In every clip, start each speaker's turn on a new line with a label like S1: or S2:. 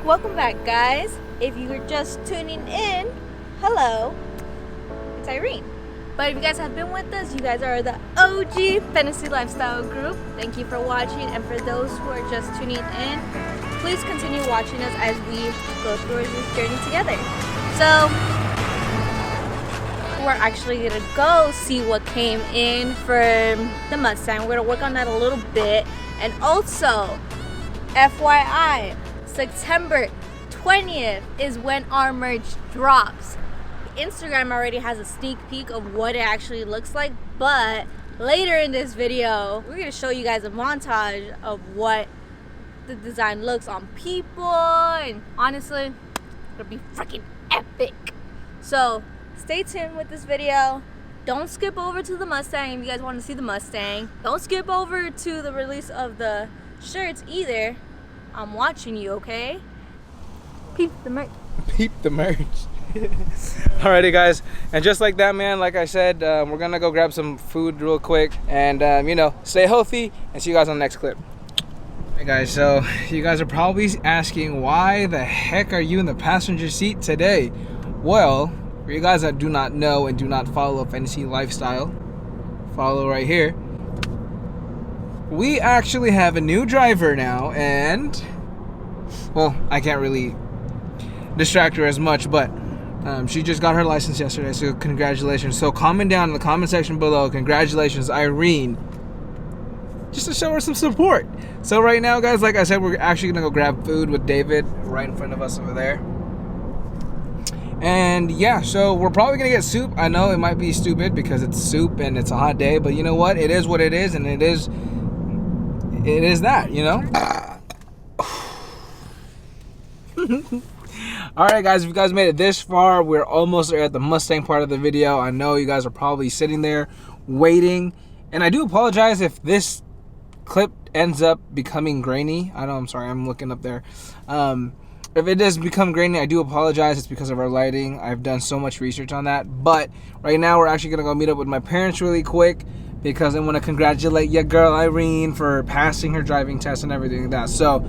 S1: Welcome back, guys. If you were just tuning in, hello, it's Irene. But if you guys have been with us, you guys are the OG Fantasy Lifestyle group. Thank you for watching, and for those who are just tuning in, please continue watching us as we go through this journey together. So we're actually gonna go see what came in for the Mustang. We're gonna work on that a little bit, and also FYI, September 20th is when our merch drops. Instagram already has a sneak peek of what it actually looks like, but later in this video we're going to show you guys a montage of what the design looks on people, and honestly it'll be freaking epic. So stay tuned with this video. Don't skip over to the Mustang if you guys want to see the Mustang. Don't skip over to the release of the shirts either. I'm watching you, okay? Peep the merch.
S2: Peep the merch. Alrighty, guys, and just like that, man, like I said, we're gonna go grab some food real quick and you know, stay healthy, and see you guys on the next clip. Hey guys, so you guys are probably asking, why the heck are you in the passenger seat today? Well, for you guys that do not know and do not follow Fantasy Lifestyle, follow right here. We actually have a new driver now, and well, I can't really distract her as much, but she just got her license yesterday, so congratulations. So comment down in the comment section below, congratulations, Irene, just to show her some support. So right now, guys, like I said, we're actually gonna go grab food with David right in front of us over there. And yeah, so we're probably gonna get soup. I know it might be stupid because it's soup and it's a hot day, but you know what, it is what it is, and it is that, you know. Alright, guys, if you guys made it this far, we're almost there at the Mustang part of the video. I know you guys are probably sitting there waiting, and I do apologize if this clip ends up becoming grainy. I know, I'm sorry, I'm looking up there. If it does become grainy, I do apologize. It's because of our lighting. I've done so much research on that, but right now we're actually gonna go meet up with my parents really quick, because I want to congratulate your girl Irene for passing her driving test and everything like that. So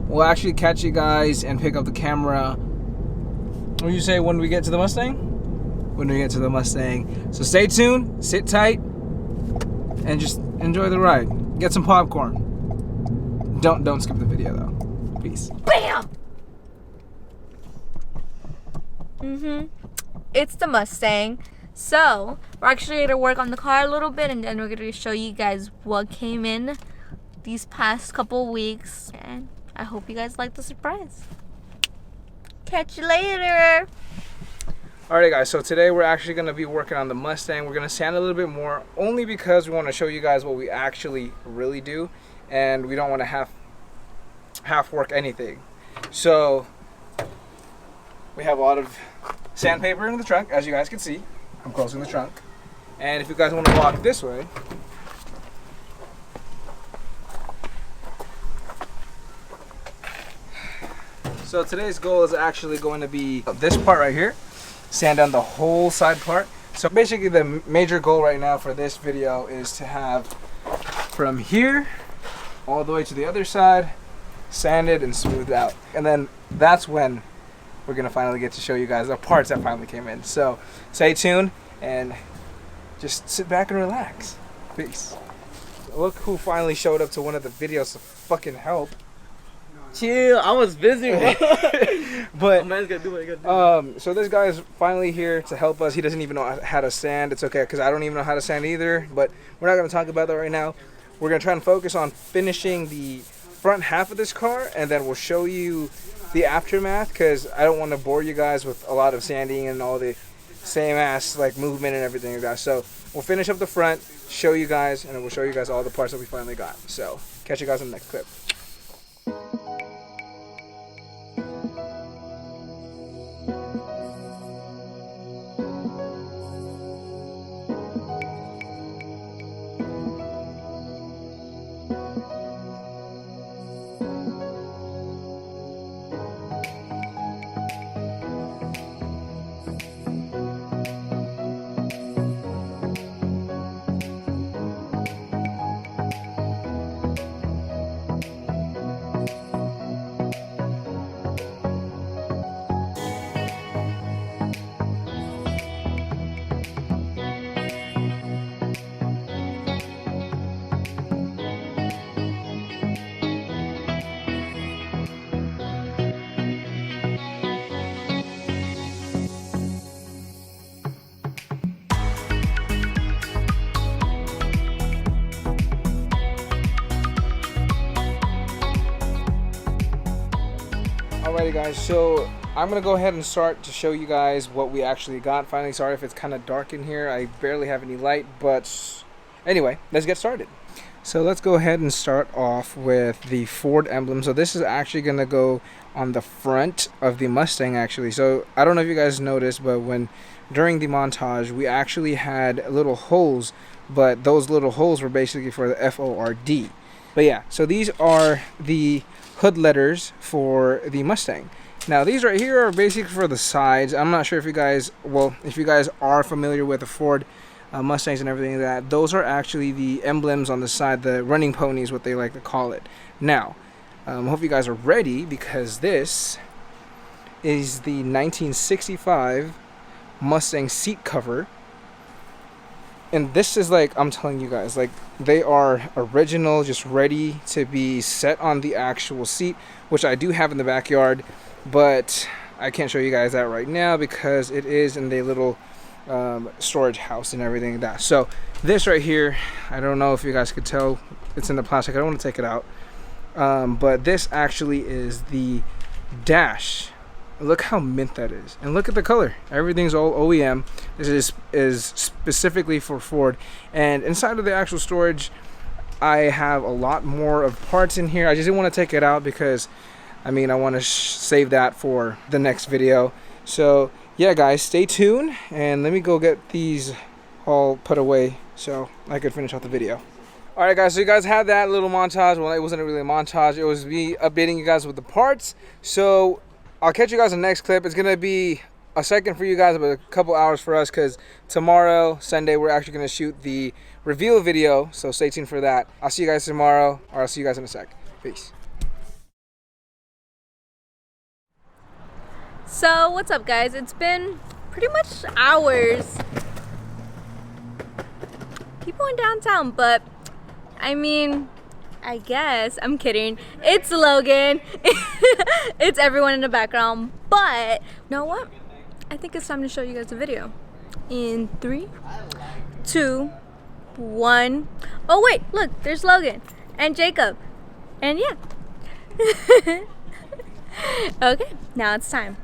S2: we'll actually catch you guys and pick up the camera. What do you say, when we get to the Mustang? When we get to the Mustang. So stay tuned, sit tight, and just enjoy the ride. Get some popcorn. Don't skip the video though. Peace.
S1: Bam! It's the Mustang. So we're actually going to work on the car a little bit, and then we're going to show you guys what came in these past couple weeks, and I hope you guys like the surprise. Catch you later.
S2: Alright, guys, so today we're actually going to be working on the Mustang. We're going to sand a little bit more, only because we want to show you guys what we actually really do, and we don't want to half work anything. So we have a lot of sandpaper in the trunk, as you guys can see. I'm closing the trunk, and if you guys want to walk this way, so today's goal is actually going to be this part right here, sand down the whole side part. So basically the major goal right now for this video is to have from here all the way to the other side sanded and smoothed out, and then that's when we're gonna finally get to show you guys the parts that finally came in. So stay tuned and just sit back and relax. Peace. Look who finally showed up to one of the videos to fucking help.
S3: Chill, I was busy, bro.
S2: But
S3: man's gotta do what he gotta do.
S2: so this guy's finally here to help us. He doesn't even know how to sand. It's okay, because I don't even know how to sand either, but we're not gonna talk about that right now. We're gonna try and focus on finishing the front half of this car, and then we'll show you the aftermath, because I don't want to bore you guys with a lot of sanding and all the same ass like movement and everything like that. So we'll finish up the front, show you guys, and then we'll show you guys all the parts that we finally got. So catch you guys in the next clip. Alrighty guys, so I'm gonna go ahead and start to show you guys what we actually got finally. Sorry if it's kind of dark in here, I barely have any light, but anyway, let's get started. So let's go ahead and start off with the Ford emblem. So this is actually gonna go on the front of the Mustang actually. So I don't know if you guys noticed, but during the montage we actually had little holes, but those little holes were basically for the FORD. But yeah, so these are the hood letters for the Mustang. Now these right here are basically for the sides. I'm not sure if you guys, well, if you guys are familiar with the Ford Mustangs and everything like that, those are actually the emblems on the side, the running ponies, what they like to call it. Now, hope you guys are ready, because this is the 1965 Mustang seat cover. And this is like, I'm telling you guys, like, they are original, just ready to be set on the actual seat, which I do have in the backyard, but I can't show you guys that right now because it is in the little storage house and everything like that. So this right here, I don't know if you guys could tell, it's in the plastic. I don't want to take it out, but this actually is the dash. Look how mint that is, and look at the color. Everything's all OEM. This is specifically for Ford. And inside of the actual storage, I have a lot more of parts in here. I just didn't want to take it out because I mean, I want to save that for the next video. So yeah guys, stay tuned and let me go get these all put away so I could finish off the video. Alright guys, so you guys had that little montage. Well, it wasn't really a montage, it was me updating you guys with the parts. So I'll catch you guys in the next clip. It's gonna be a second for you guys, but a couple hours for us, because tomorrow, Sunday, we're actually gonna shoot the reveal video. So stay tuned for that. I'll see you guys tomorrow, or I'll see you guys in a sec. Peace.
S1: So what's up guys? It's been pretty much hours. People in downtown, but I mean, I guess, I'm kidding. It's Logan. It's everyone in the background. But you know what? I think it's time to show you guys a video. In 3, 2, 1. Oh wait, look, there's Logan and Jacob. And yeah. Okay, now it's time.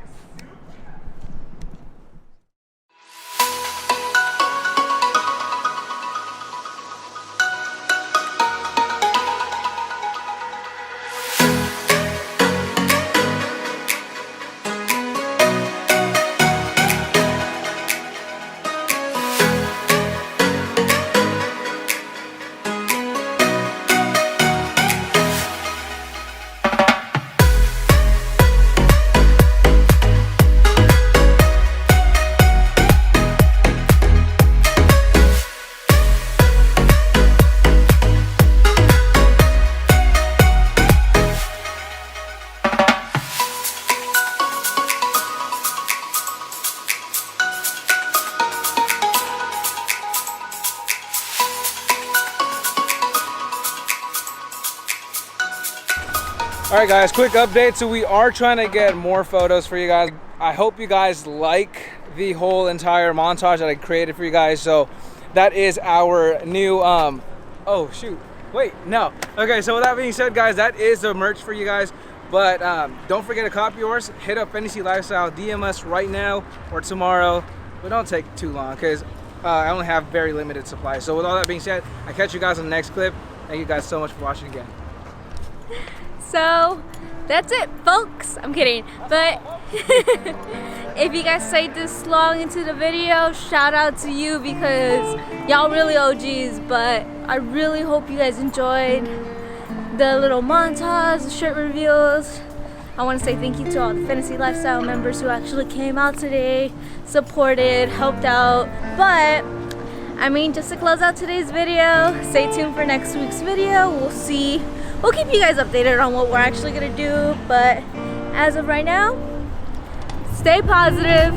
S2: Alright guys, quick update. So we are trying to get more photos for you guys. I hope you guys like the whole entire montage that I created for you guys. So that is our new oh shoot, wait, no. Okay, so with that being said guys, that is the merch for you guys. But don't forget to copy yours. Hit up FINESSY LIFESTYLE, DM us right now or tomorrow, but don't take too long because I only have very limited supply. So with all that being said, I catch you guys on the next clip. Thank you guys so much for watching again.
S1: So that's it folks. I'm kidding, but if you guys stayed this long into the video, shout out to you because y'all really OGs. But I really hope you guys enjoyed the little montage, the shirt reveals. I want to say thank you to all the FINESSY LIFESTYLE members who actually came out today, supported, helped out. But I mean, just to close out today's video, stay tuned for next week's video. We'll keep you guys updated on what we're actually gonna do, but as of right now, stay positive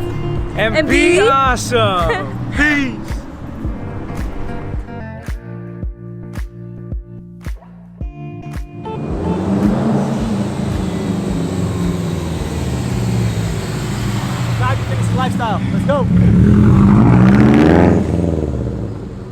S2: and be awesome. Peace.
S3: Subscribe to FINESSY LIFESTYLE. Let's go.